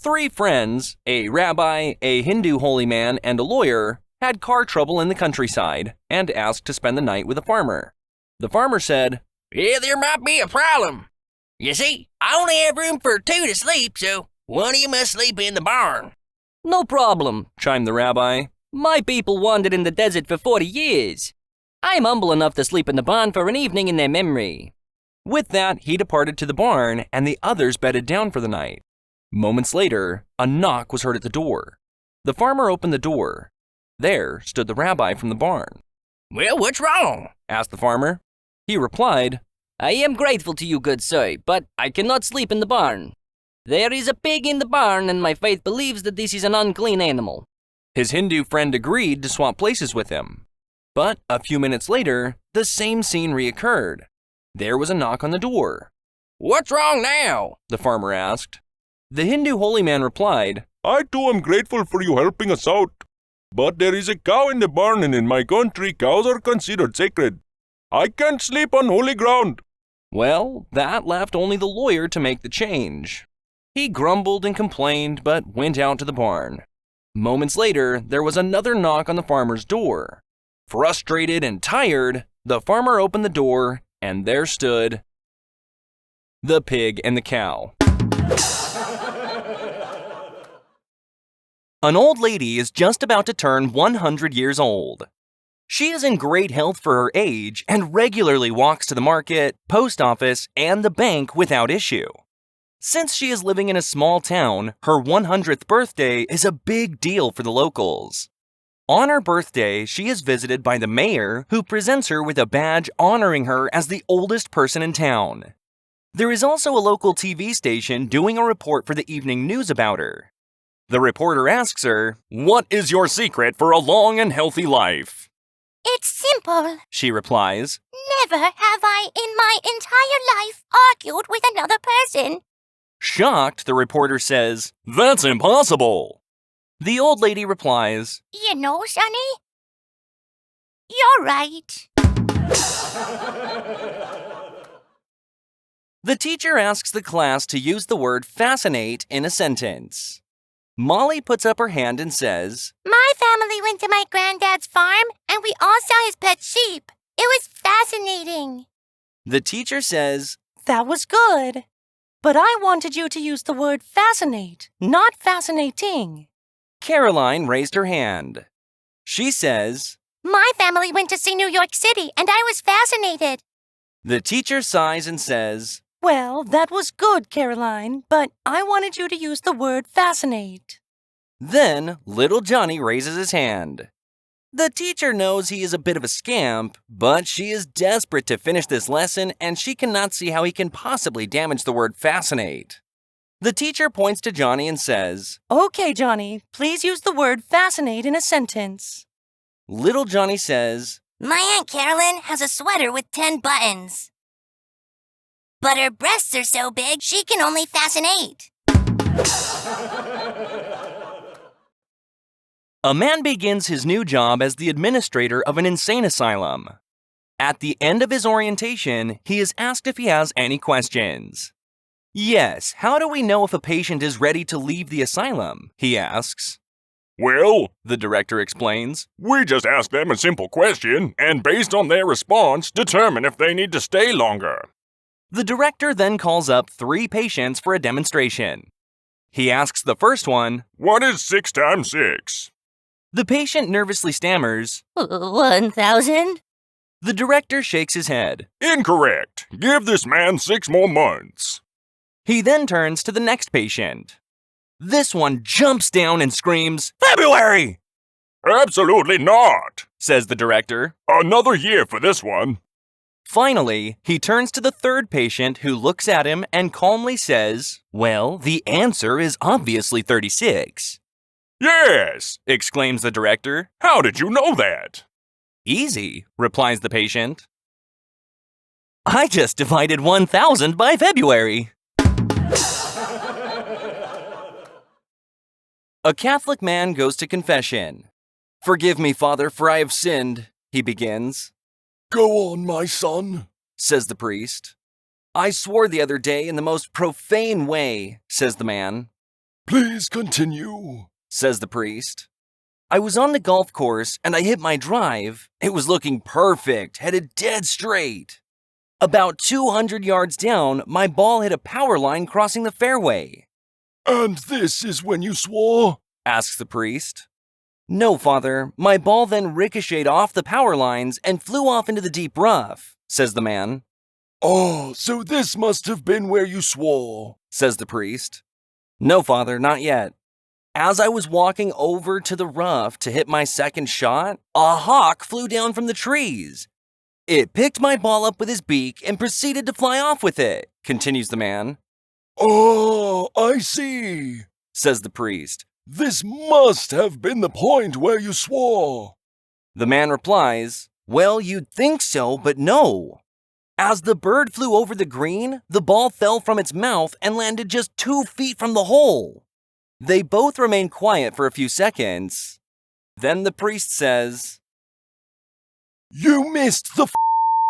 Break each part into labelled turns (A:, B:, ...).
A: Three friends, a rabbi, a Hindu holy man, and a lawyer, had car trouble in the countryside and asked to spend the night with a farmer. The farmer said,
B: "Yeah, there might be a problem. You see, I only have room for two to sleep, so one of you must sleep in the barn."
C: "No problem," chimed the rabbi. "My people wandered in the desert for 40 years. I'm humble enough to sleep in the barn for an evening in their memory."
A: With that, he departed to the barn, and the others bedded down for the night. Moments later, a knock was heard at the door. The farmer opened the door. There stood the rabbi from the barn.
B: "Well, what's wrong?"
A: asked the farmer. He replied,
C: "I am grateful to you, good sir, but I cannot sleep in the barn. There is a pig in the barn, and my faith believes that this is an unclean animal."
A: His Hindu friend agreed to swap places with him. But a few minutes later, the same scene reoccurred. There was a knock on the door.
B: "What's wrong now?"
A: the farmer asked. The Hindu holy man replied,
D: "I too am grateful for you helping us out. But there is a cow in the barn, and in my country, cows are considered sacred. I can't sleep on holy ground."
A: Well, that left only the lawyer to make the change. He grumbled and complained, but went out to the barn. Moments later, there was another knock on the farmer's door. Frustrated and tired, the farmer opened the door, and there stood the pig and the cow. An old lady is just about to turn 100 years old. She is in great health for her age and regularly walks to the market, post office, and the bank without issue. Since she is living in a small town, her 100th birthday is a big deal for the locals. On her birthday, she is visited by the mayor, who presents her with a badge honoring her as the oldest person in town. There is also a local TV station doing a report for the evening news about her. The reporter asks her, "What is your secret for a long and healthy life?"
E: "It's simple,"
A: she replies.
E: "Never have I in my entire life argued with another person."
A: Shocked, the reporter says, "That's impossible." The old lady replies,
E: "You know, Sonny, you're right."
A: The teacher asks the class to use the word fascinate in a sentence. Molly puts up her hand and says,
E: "My family went to my granddad's farm, and we all saw his pet sheep. It was fascinating."
A: The teacher says,
F: "That was good. But I wanted you to use the word fascinate, not fascinating."
A: Caroline raised her hand. She says,
E: "My family went to see New York City, and I was fascinated."
A: The teacher sighs and says,
F: "Well, that was good, Caroline, but I wanted you to use the word fascinate."
A: Then little Johnny raises his hand. The teacher knows he is a bit of a scamp, but she is desperate to finish this lesson and she cannot see how he can possibly damage the word fascinate. The teacher points to Johnny and says,
F: "Okay, Johnny, please use the word fascinate in a sentence."
A: Little Johnny says,
E: "My Aunt Carolyn has a sweater with 10 buttons. But her breasts are so big, she can only fascinate."
A: A man begins his new job as the administrator of an insane asylum. At the end of his orientation, he is asked if he has any questions. "Yes, how do we know if a patient is ready to leave the asylum?" he asks.
D: "Well,"
A: the director explains,
D: "we just ask them a simple question, and based on their response, determine if they need to stay longer."
A: The director then calls up 3 patients for a demonstration. He asks the first one,
D: "What is 6 times 6?
A: The patient nervously stammers.
E: 1,000?
A: The director shakes his head.
D: "Incorrect. Give this man 6 more months."
A: He then turns to the next patient. This one jumps down and screams, "February!"
D: "Absolutely not,"
A: says the director.
D: "Another year for this one."
A: Finally, he turns to the third patient who looks at him and calmly says, "Well, the answer is obviously 36.
D: "Yes,"
A: exclaims the director.
D: "How did you know that?"
A: "Easy," replies the patient. "I just divided 1,000 by February." A Catholic man goes to confession. "Forgive me, Father, for I have sinned," he begins.
G: "Go on, my son,"
A: says the priest. "I swore the other day in the most profane way," says the man.
G: Please continue,
A: says the priest. I was on the golf course and I hit my drive. It was looking perfect, headed dead straight. About 200 yards down, my ball hit a power line crossing the fairway.
G: And this is when you swore?
A: Asks the priest. No, Father, my ball then ricocheted off the power lines and flew off into the deep rough, says the man.
G: Oh, so this must have been where you swore,
A: says the priest. No, Father, not yet. As I was walking over to the rough to hit my second shot, a hawk flew down from the trees. It picked my ball up with his beak and proceeded to fly off with it, continues the man.
G: Oh, I see,
A: says the priest.
G: This must have been the point where you swore.
A: The man replies, well, you'd think so, but no. As the bird flew over the green, the ball fell from its mouth and landed just 2 feet from the hole. They both remain quiet for a few seconds. Then the priest says,
G: You missed the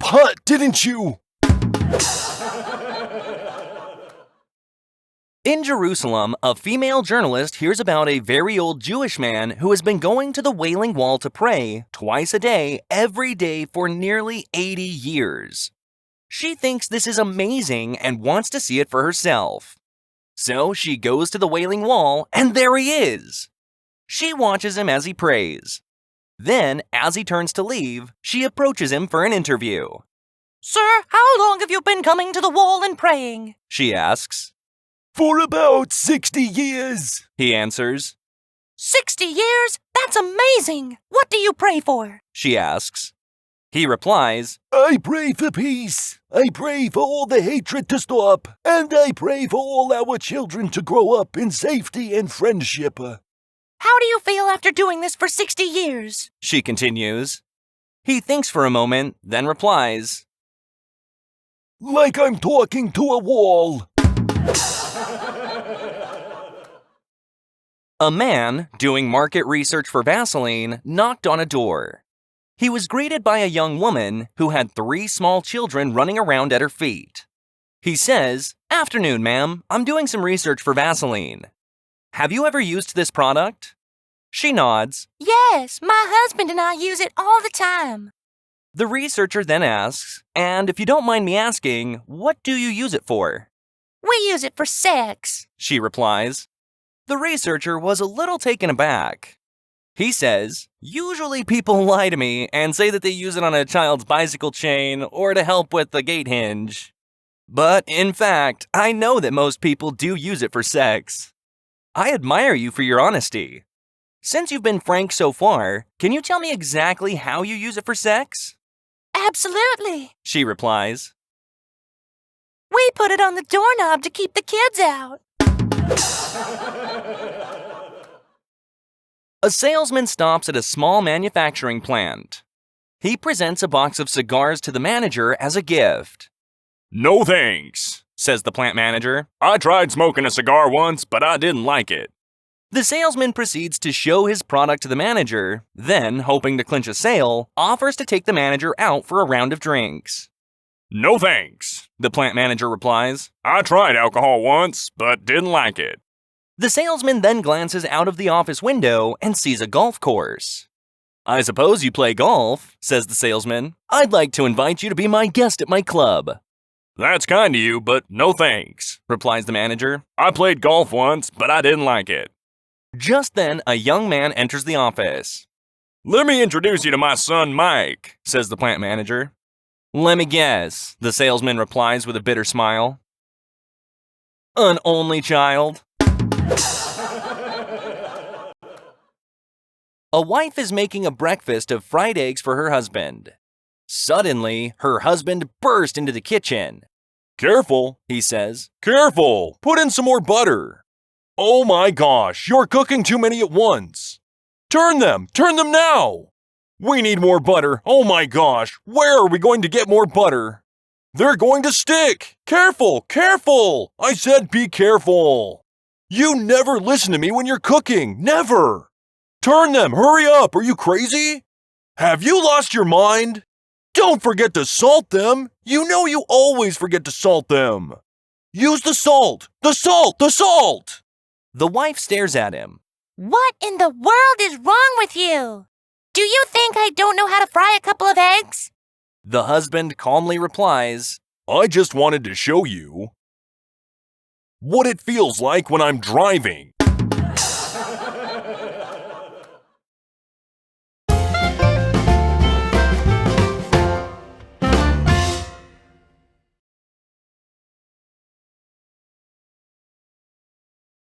G: putt, didn't you?
A: In Jerusalem, a female journalist hears about a very old Jewish man who has been going to the Wailing Wall to pray twice a day, every day for nearly 80 years. She thinks this is amazing and wants to see it for herself. So she goes to the Wailing Wall, and there he is. She watches him as he prays. Then, as he turns to leave, she approaches him for an interview.
F: Sir, how long have you been coming to the wall and praying?
A: She asks.
G: For about 60 years,
A: He answers.
F: 60 years? That's amazing! What do you pray for?
A: She asks. He replies,
G: I pray for peace. I pray for all the hatred to stop. And I pray for all our children to grow up in safety and friendship.
F: How do you feel after doing this for 60 years?
A: She continues. He thinks for a moment, then replies,
G: Like I'm talking to a wall.
A: A man, doing market research for Vaseline, knocked on a door. He was greeted by a young woman who had 3 small children running around at her feet. He says, Afternoon, ma'am. I'm doing some research for Vaseline. Have you ever used this product? She nods.
F: Yes, my husband and I use it all the time.
A: The researcher then asks, and if you don't mind me asking, what do you use it for?
F: We use it for sex.
A: She replies. The researcher was a little taken aback. He says, usually people lie to me and say that they use it on a child's bicycle chain or to help with the gate hinge. But in fact, I know that most people do use it for sex. I admire you for your honesty. Since you've been frank so far, can you tell me exactly how you use it for sex?
F: Absolutely.
A: She replies.
F: We put it on the doorknob to keep the kids out.
A: A salesman stops at a small manufacturing plant. He presents a box of cigars to the manager as a gift.
D: No thanks, says the plant manager. I tried smoking a cigar once, but I didn't like it.
A: The salesman proceeds to show his product to the manager, then, hoping to clinch a sale, offers to take the manager out for a round of drinks.
D: No thanks, the plant manager replies. I tried alcohol once, but didn't like it.
A: The salesman then glances out of the office window and sees a golf course. I suppose you play golf, says the salesman. I'd like to invite you to be my guest at my club.
D: That's kind of you, but no thanks, replies the manager. I played golf once, but I didn't like it.
A: Just then, a young man enters the office.
D: Let me introduce you to my son, Mike, says the plant manager.
A: Let me guess, the salesman replies with a bitter smile. An only child? A wife is making a breakfast of fried eggs for her husband. Suddenly, her husband burst into the kitchen.
D: Careful,
A: He says.
D: careful, put in some more butter. Oh my gosh, you're cooking too many at once. Turn them now. We need more butter. Oh my gosh, where are we going to get more butter? They're going to stick. Careful, careful. I said be careful. You never listen to me when you're cooking, never. Turn them, hurry up, are you crazy? Have you lost your mind? Don't forget to salt them. You know you always forget to salt them. Use the salt, the salt, the salt.
A: The wife stares at him.
E: What in the world is wrong with you? Do you think I don't know how to fry a couple of eggs?
A: The husband calmly replies,
D: I just wanted to show you what it feels like when I'm driving.